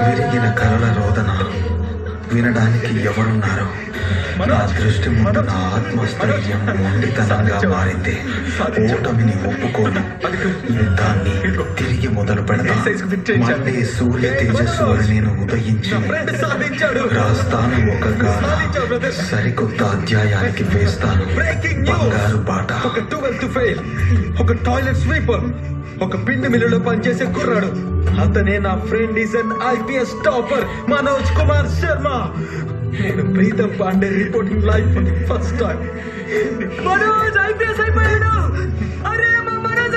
విరిగిన కలల రోదన వినడానికి ఎవరున్నారు? నా దృష్టి ముందు నా ఆత్మస్థైర్యం మొండితనంగా మారింది. ఓటమిని ఒప్పుకోను, యుద్ధాన్ని తిరిగి మొదలు పెడతా. మళ్ళీ సూర్య తేజస్సులో నేను ఉదయించి రాస్తాను ఒక గాథ. సరికొత్త అధ్యాయానికి వేస్తాను బంగారు బాట. ఒక 12th ఫెయిల్, ఒక టాయిలెట్ స్వీపర్, ఒక పిండి మిల్లులో పనిచేసే కుర్రాడు. అతనే నా friend is an IPS topper Manoj Kumar Sharma. నేను Pritam Pandey reporting live for the first time. Manoj IPS అయిపోయాడు. అరే మా మనోజ్